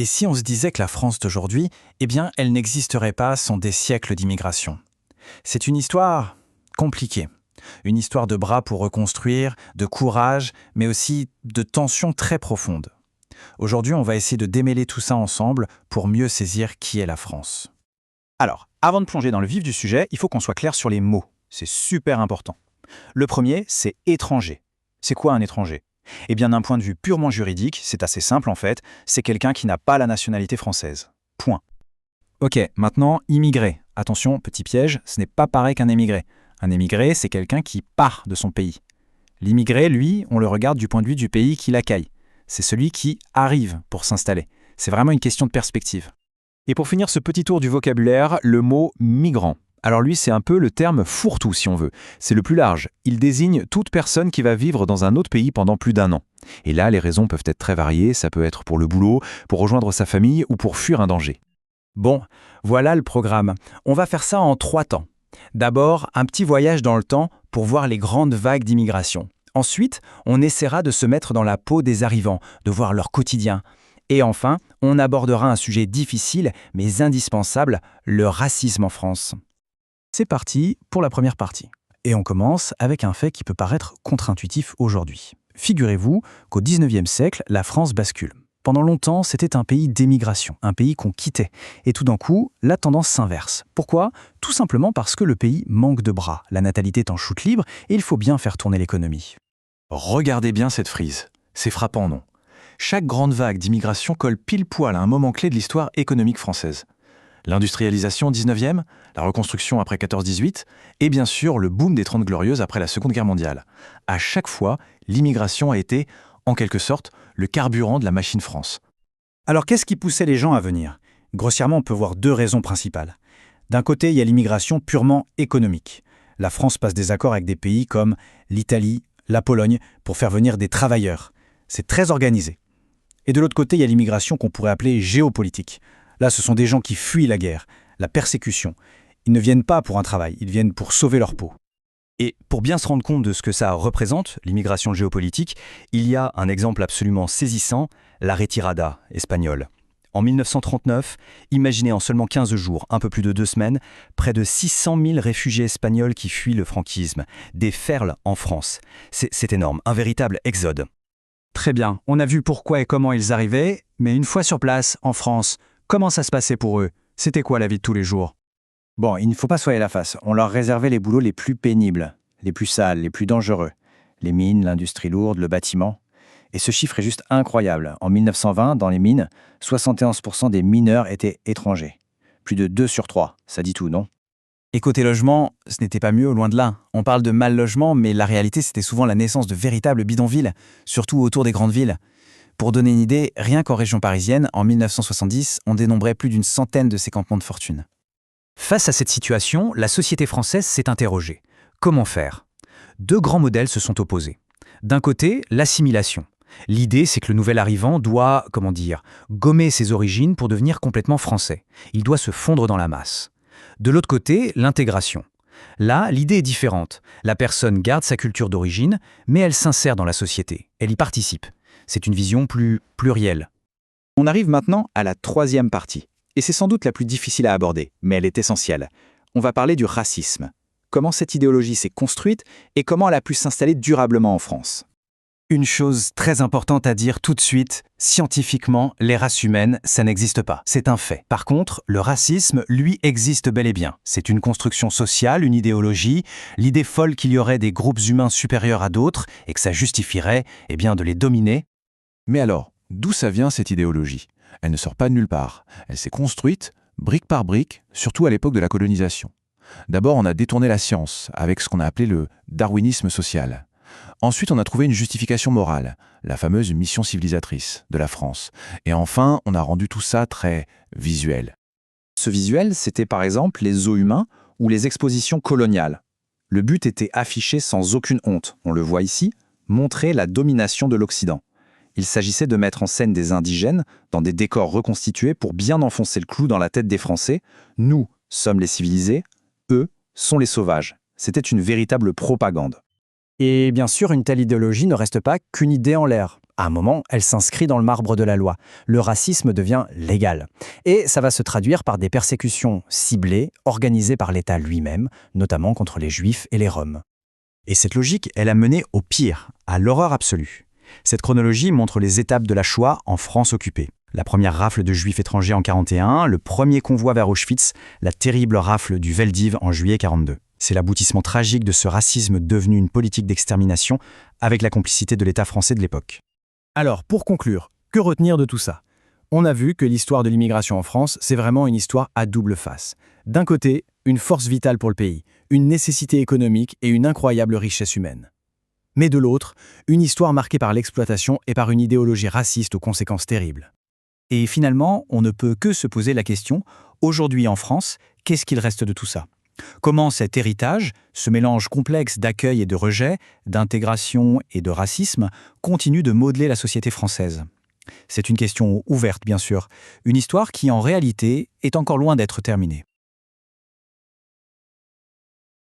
Et si on se disait que la France d'aujourd'hui, eh bien, elle n'existerait pas sans des siècles d'immigration? C'est une histoire compliquée. Une histoire de bras pour reconstruire, de courage, mais aussi de tensions très profondes. Aujourd'hui, on va essayer de démêler tout ça ensemble pour mieux saisir qui est la France. Alors, avant de plonger dans le vif du sujet, il faut qu'on soit clair sur les mots. C'est super important. Le premier, c'est étranger. C'est quoi un étranger? Eh bien, d'un point de vue purement juridique, c'est assez simple en fait, c'est quelqu'un qui n'a pas la nationalité française. Point. Ok, maintenant, immigré. Attention, petit piège, ce n'est pas pareil qu'un émigré. Un émigré, c'est quelqu'un qui part de son pays. L'immigré, lui, on le regarde du point de vue du pays qui l'accueille. C'est celui qui arrive pour s'installer. C'est vraiment une question de perspective. Et pour finir ce petit tour du vocabulaire, le mot migrant. Alors lui, c'est un peu le terme fourre-tout si on veut. C'est le plus large. Il désigne toute personne qui va vivre dans un autre pays pendant plus d'1 an. Et là, les raisons peuvent être très variées. Ça peut être pour le boulot, pour rejoindre sa famille ou pour fuir un danger. Bon, voilà le programme. On va faire ça en 3 temps. D'abord, un petit voyage dans le temps pour voir les grandes vagues d'immigration. Ensuite, on essaiera de se mettre dans la peau des arrivants, de voir leur quotidien. Et enfin, on abordera un sujet difficile mais indispensable, le racisme en France. C'est parti pour la première partie. Et on commence avec un fait qui peut paraître contre-intuitif aujourd'hui. Figurez-vous qu'au XIXe siècle, la France bascule. Pendant longtemps, c'était un pays d'émigration, un pays qu'on quittait. Et tout d'un coup, la tendance s'inverse. Pourquoi? Tout simplement parce que le pays manque de bras. La natalité est en chute libre et il faut bien faire tourner l'économie. Regardez bien cette frise. C'est frappant, non? Chaque grande vague d'immigration colle pile poil à un moment clé de l'histoire économique française. L'industrialisation 19e, la reconstruction après 14-18 et bien sûr le boom des 30 Glorieuses après la Seconde Guerre mondiale. À chaque fois, l'immigration a été, en quelque sorte, le carburant de la machine France. Alors qu'est-ce qui poussait les gens à venir? Grossièrement, on peut voir 2 raisons principales. D'un côté, il y a l'immigration purement économique. La France passe des accords avec des pays comme l'Italie, la Pologne, pour faire venir des travailleurs. C'est très organisé. Et de l'autre côté, il y a l'immigration qu'on pourrait appeler géopolitique. Là, ce sont des gens qui fuient la guerre, la persécution. Ils ne viennent pas pour un travail, ils viennent pour sauver leur peau. Et pour bien se rendre compte de ce que ça représente, l'immigration géopolitique, il y a un exemple absolument saisissant, la retirada espagnole. En 1939, imaginez en seulement 15 jours, un peu plus de 2 semaines, près de 600 000 réfugiés espagnols qui fuient le franquisme, des ferles en France. C'est énorme, un véritable exode. Très bien, on a vu pourquoi et comment ils arrivaient, mais une fois sur place, en France, comment ça se passait pour eux? C'était quoi la vie de tous les jours? Bon, il ne faut pas se voiler la face. On leur réservait les boulots les plus pénibles, les plus sales, les plus dangereux. Les mines, l'industrie lourde, le bâtiment. Et ce chiffre est juste incroyable. En 1920, dans les mines, 71% des mineurs étaient étrangers. Plus de 2 sur 3, ça dit tout, non? Et côté logement, ce n'était pas mieux, loin de là. On parle de mal logement, mais la réalité, c'était souvent la naissance de véritables bidonvilles, surtout autour des grandes villes. Pour donner une idée, rien qu'en région parisienne, en 1970, on dénombrait plus d'une centaine de ces campements de fortune. Face à cette situation, la société française s'est interrogée. Comment faire? 2 grands modèles se sont opposés. D'un côté, l'assimilation. L'idée, c'est que le nouvel arrivant doit, gommer ses origines pour devenir complètement français. Il doit se fondre dans la masse. De l'autre côté, l'intégration. Là, l'idée est différente. La personne garde sa culture d'origine, mais elle s'insère dans la société. Elle y participe. C'est une vision plus plurielle. On arrive maintenant à la 3e partie. Et c'est sans doute la plus difficile à aborder, mais elle est essentielle. On va parler du racisme. Comment cette idéologie s'est construite et comment elle a pu s'installer durablement en France. Une chose très importante à dire tout de suite, scientifiquement, les races humaines, ça n'existe pas. C'est un fait. Par contre, le racisme, lui, existe bel et bien. C'est une construction sociale, une idéologie, l'idée folle qu'il y aurait des groupes humains supérieurs à d'autres et que ça justifierait, de les dominer. Mais alors, d'où ça vient cette idéologie? Elle ne sort pas de nulle part. Elle s'est construite, brique par brique, surtout à l'époque de la colonisation. D'abord, on a détourné la science, avec ce qu'on a appelé le darwinisme social. Ensuite, on a trouvé une justification morale, la fameuse mission civilisatrice de la France. Et enfin, on a rendu tout ça très visuel. Ce visuel, c'était par exemple les zoos humains ou les expositions coloniales. Le but était affiché sans aucune honte, on le voit ici, montrer la domination de l'Occident. Il s'agissait de mettre en scène des indigènes dans des décors reconstitués pour bien enfoncer le clou dans la tête des Français. Nous sommes les civilisés, eux sont les sauvages. C'était une véritable propagande. Et bien sûr, une telle idéologie ne reste pas qu'une idée en l'air. À un moment, elle s'inscrit dans le marbre de la loi. Le racisme devient légal. Et ça va se traduire par des persécutions ciblées, organisées par l'État lui-même, notamment contre les Juifs et les Roms. Et cette logique, elle a mené au pire, à l'horreur absolue. Cette chronologie montre les étapes de la Shoah en France occupée. La première rafle de Juifs étrangers en 1941, le premier convoi vers Auschwitz, la terrible rafle du Veldiv en juillet 1942. C'est l'aboutissement tragique de ce racisme devenu une politique d'extermination avec la complicité de l'État français de l'époque. Alors, pour conclure, que retenir de tout ça? On a vu que l'histoire de l'immigration en France, c'est vraiment une histoire à double face. D'un côté, une force vitale pour le pays, une nécessité économique et une incroyable richesse humaine. Mais de l'autre, une histoire marquée par l'exploitation et par une idéologie raciste aux conséquences terribles. Et finalement, on ne peut que se poser la question, aujourd'hui en France, qu'est-ce qu'il reste de tout ça? Comment cet héritage, ce mélange complexe d'accueil et de rejet, d'intégration et de racisme, continue de modeler la société française? C'est une question ouverte, bien sûr, une histoire qui, en réalité, est encore loin d'être terminée.